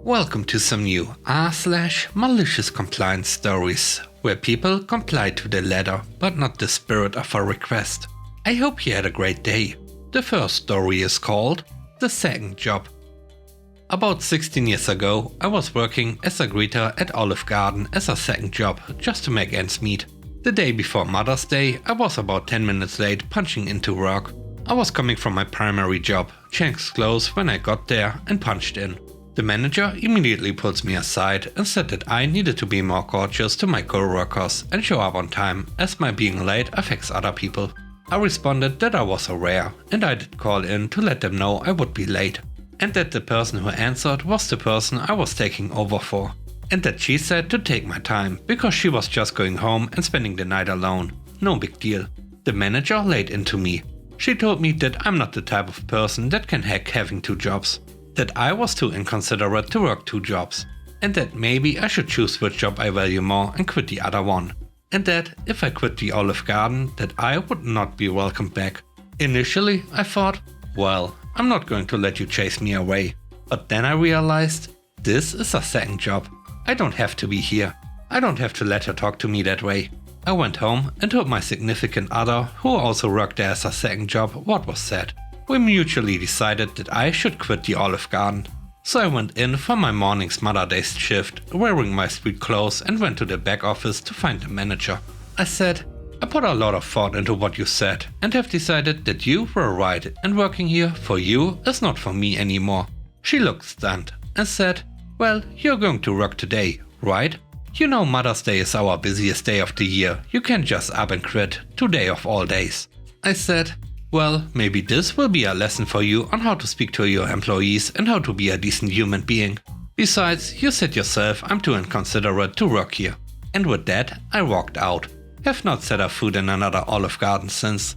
Welcome to some new r/malicious compliance stories, where people comply to the letter but not the spirit of a request. I hope you had a great day. The first story is called The Second Job. About 16 years ago, I was working as a greeter at Olive Garden as a second job, just to make ends meet. The day before Mother's Day, I was about 10 minutes late punching into work. I was coming from my primary job, changed clothes when I got there and punched in. The manager immediately pulls me aside and said that I needed to be more courteous to my co-workers and show up on time, as my being late affects other people. I responded that I was aware, and I did call in to let them know I would be late, and that the person who answered was the person I was taking over for, and that she said to take my time because she was just going home and spending the night alone. No big deal. The manager laid into me. She told me that I'm not the type of person that can hack having two jobs, that I was too inconsiderate to work two jobs, and that maybe I should choose which job I value more and quit the other one, and that if I quit the Olive Garden, that I would not be welcomed back. Initially, I thought, well, I'm not going to let you chase me away, but then I realized this is a second job. I don't have to be here. I don't have to let her talk to me that way. I went home and told my significant other, who also worked there as a second job, what was said. We mutually decided that I should quit the Olive Garden. So I went in for my morning's Mother's Day shift, wearing my street clothes, and went to the back office to find the manager. I said, I put a lot of thought into what you said and have decided that you were right, and working here for you is not for me anymore. She looked stunned and said, well, you're going to work today, right? You know Mother's Day is our busiest day of the year. You can't just up and quit, today of all days. I said, well, maybe this will be a lesson for you on how to speak to your employees and how to be a decent human being. Besides, you said yourself I'm too inconsiderate to work here. And with that, I walked out. Have not set up foot in another Olive Garden since.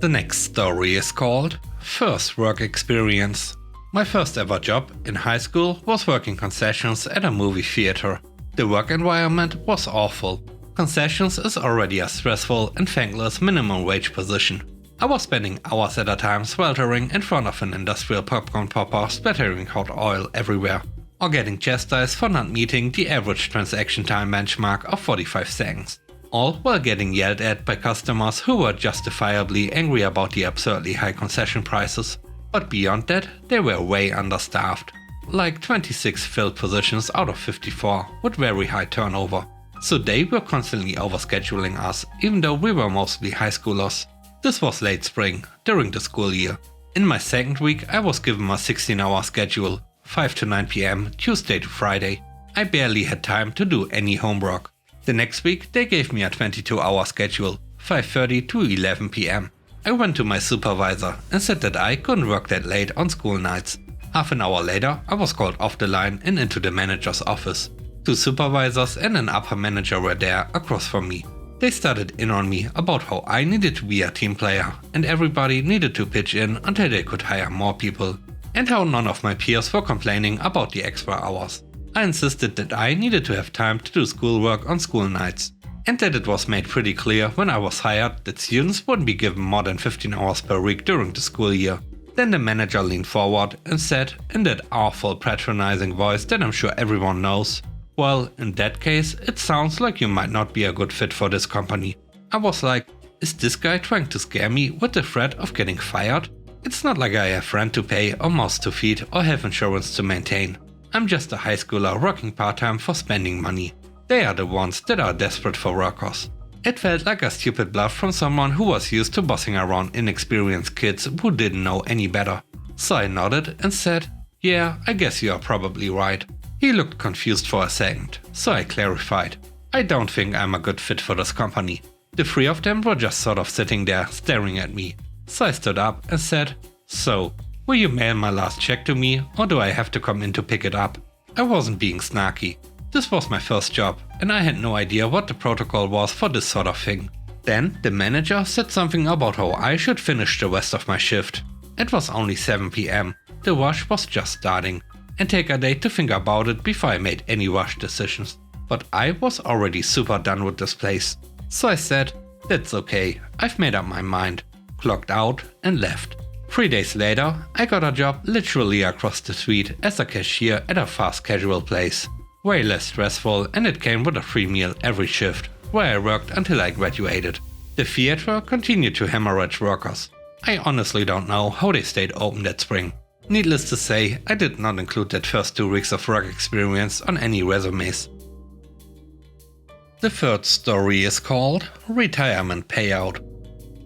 The next story is called First Work Experience. My first ever job in high school was working concessions at a movie theater. The work environment was awful. Concessions is already a stressful and thankless minimum wage position. I was spending hours at a time sweltering in front of an industrial popcorn popper, splattering hot oil everywhere, or getting chastised for not meeting the average transaction time benchmark of 45 seconds. All while getting yelled at by customers who were justifiably angry about the absurdly high concession prices. But beyond that, they were way understaffed. Like 26 filled positions out of 54, with very high turnover. So they were constantly overscheduling us, even though we were mostly high schoolers. This was late spring, during the school year. In my second week, I was given a 16-hour schedule, 5 to 9 PM, Tuesday to Friday. I barely had time to do any homework. The next week, they gave me a 22-hour schedule, 5:30 to 11 PM. I went to my supervisor and said that I couldn't work that late on school nights. Half an hour later, I was called off the line and into the manager's office. Two supervisors and an upper manager were there across from me. They started in on me about how I needed to be a team player and everybody needed to pitch in until they could hire more people, and how none of my peers were complaining about the extra hours. I insisted that I needed to have time to do schoolwork on school nights, and that it was made pretty clear when I was hired that students wouldn't be given more than 15 hours per week during the school year. Then the manager leaned forward and said, in that awful patronizing voice that I'm sure everyone knows, well, in that case, it sounds like you might not be a good fit for this company. I was like, is this guy trying to scare me with the threat of getting fired? It's not like I have rent to pay or mouths to feed or health insurance to maintain. I'm just a high schooler working part-time for spending money. They are the ones that are desperate for workers. It felt like a stupid bluff from someone who was used to bossing around inexperienced kids who didn't know any better. So I nodded and said, yeah, I guess you are probably right. He looked confused for a second, so I clarified. I don't think I'm a good fit for this company. The three of them were just sort of sitting there staring at me. So I stood up and said, so, will you mail my last check to me, or do I have to come in to pick it up? I wasn't being snarky. This was my first job, and I had no idea what the protocol was for this sort of thing. Then the manager said something about how I should finish the rest of my shift. It was only 7 PM. The rush was just starting, and take a day to think about it before I made any rush decisions. But I was already super done with this place. So I said, that's okay, I've made up my mind, clocked out and left. 3 days later, I got a job literally across the street as a cashier at a fast casual place. Way less stressful, and it came with a free meal every shift, where I worked until I graduated. The theater continued to hemorrhage workers. I honestly don't know how they stayed open that spring. Needless to say, I did not include that first 2 weeks of work experience on any resumes. The third story is called Retirement Payout.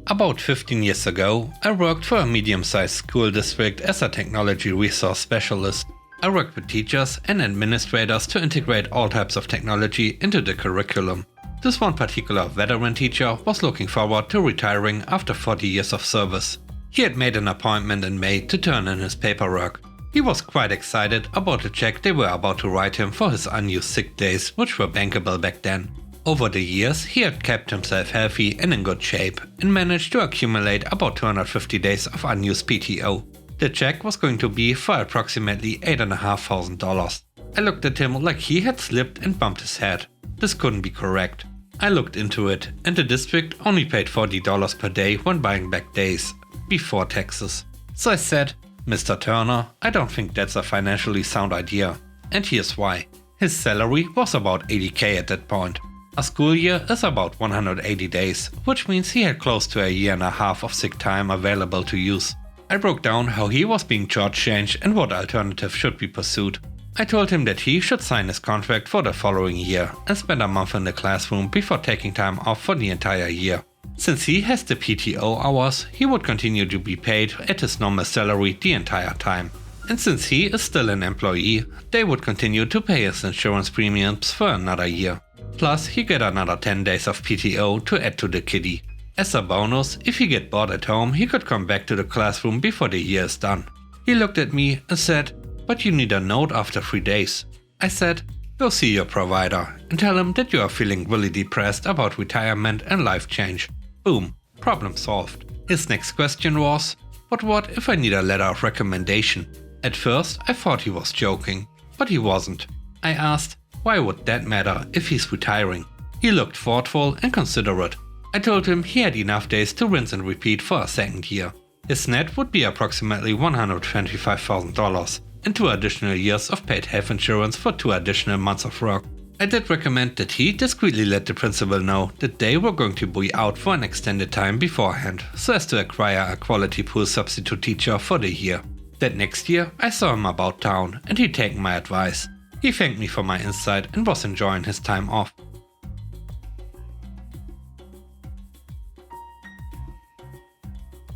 About 15 years ago, I worked for a medium-sized school district as a technology resource specialist. I worked with teachers and administrators to integrate all types of technology into the curriculum. This one particular veteran teacher was looking forward to retiring after 40 years of service. He had made an appointment in May to turn in his paperwork. He was quite excited about the check they were about to write him for his unused sick days, which were bankable back then. Over the years, he had kept himself healthy and in good shape and managed to accumulate about 250 days of unused PTO. The check was going to be for approximately $8,500. I looked at him like he had slipped and bumped his head. This couldn't be correct. I looked into it, and the district only paid $40 per day when buying back days, before taxes. So I said, "Mr. Turner, I don't think that's a financially sound idea. And here's why. His salary was about $80,000 at that point. A school year is about 180 days, which means he had close to a year and a half of sick time available to use. I broke down how he was being shortchanged and what alternative should be pursued. I told him that he should sign his contract for the following year and spend a month in the classroom before taking time off for the entire year. Since he has the PTO hours, he would continue to be paid at his normal salary the entire time. And since he is still an employee, they would continue to pay his insurance premiums for another year. Plus, he get another 10 days of PTO to add to the kitty. As a bonus, if he get bored at home, he could come back to the classroom before the year is done." He looked at me and said, "But you need a note after 3 days. I said, "Go see your provider and tell him that you are feeling really depressed about retirement and life change." Boom, problem solved. His next question was, "But what if I need a letter of recommendation?" At first, I thought he was joking, but he wasn't. I asked, why would that matter if he's retiring? He looked thoughtful and considerate. I told him he had enough days to rinse and repeat for a second year. His net would be approximately $125,000 and 2 additional years of paid health insurance for 2 additional months of work. I did recommend that he discreetly let the principal know that they were going to be out for an extended time beforehand, so as to acquire a quality pool substitute teacher for the year. That next year, I saw him about town and he'd taken my advice. He thanked me for my insight and was enjoying his time off.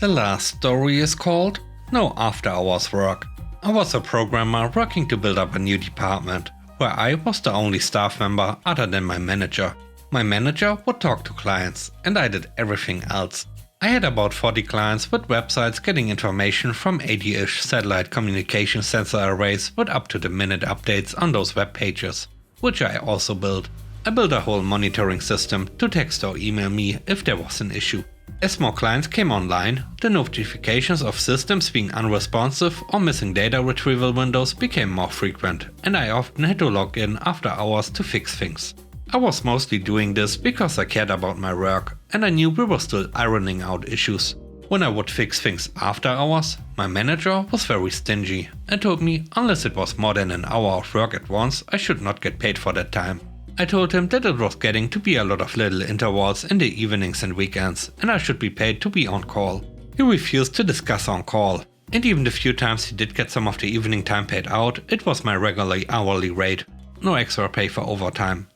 The last story is called No After Hours Work. I was a programmer working to build up a new department, where I was the only staff member other than my manager. My manager would talk to clients, and I did everything else. I had about 40 clients with websites getting information from 80-ish satellite communication sensor arrays with up-to-the-minute updates on those web pages, which I also built. I built a whole monitoring system to text or email me if there was an issue. As more clients came online, the notifications of systems being unresponsive or missing data retrieval windows became more frequent, and I often had to log in after hours to fix things. I was mostly doing this because I cared about my work, and I knew we were still ironing out issues. When I would fix things after hours, my manager was very stingy and told me unless it was more than an hour of work at once, I should not get paid for that time. I told him that it was getting to be a lot of little intervals in the evenings and weekends, and I should be paid to be on call. He refused to discuss on call, and even the few times he did get some of the evening time paid out, it was my regular hourly rate. No extra pay for overtime.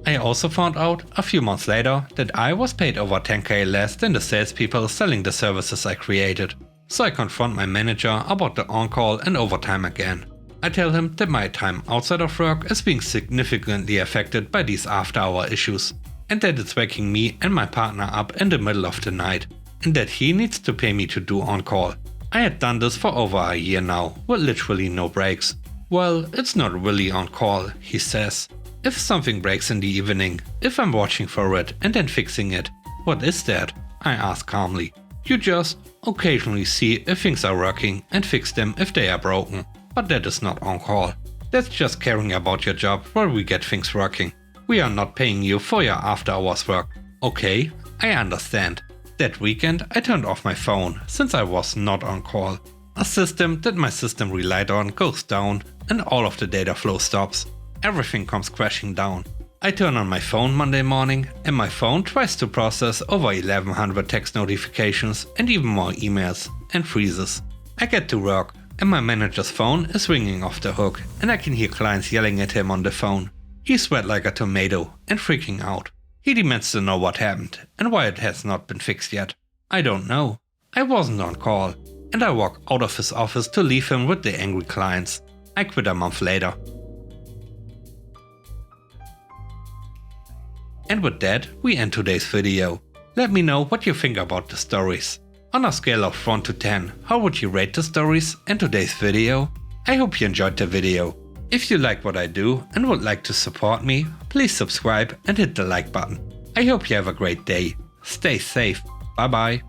I also found out a few months later that I was paid over $10,000 less than the salespeople selling the services I created. So I confront my manager about the on-call and overtime again. I tell him that my time outside of work is being significantly affected by these after-hour issues, and that it's waking me and my partner up in the middle of the night, and that he needs to pay me to do on-call. I had done this for over a year now, with literally no breaks. "Well, it's not really on-call," he says. "If something breaks in the evening, if I'm watching for it and then fixing it, what is that?" I ask calmly. "You just occasionally see if things are working and fix them if they are broken. But that is not on-call. That's just caring about your job while we get things working. We are not paying you for your after-hours work." "Okay, I understand." That weekend I turned off my phone since I was not on call. A system that my system relied on goes down and all of the data flow stops. Everything comes crashing down. I turn on my phone Monday morning and my phone tries to process over 1100 text notifications and even more emails and freezes. I get to work and my manager's phone is ringing off the hook and I can hear clients yelling at him on the phone. He's wet like a tomato and freaking out. He demands to know what happened and why it has not been fixed yet. I don't know. I wasn't on call and I walk out of his office to leave him with the angry clients. I quit a month later. And with that, we end today's video. Let me know what you think about the stories. On a scale of 1 to 10, how would you rate the stories and today's video? I hope you enjoyed the video. If you like what I do and would like to support me, please subscribe and hit the like button. I hope you have a great day. Stay safe. Bye bye.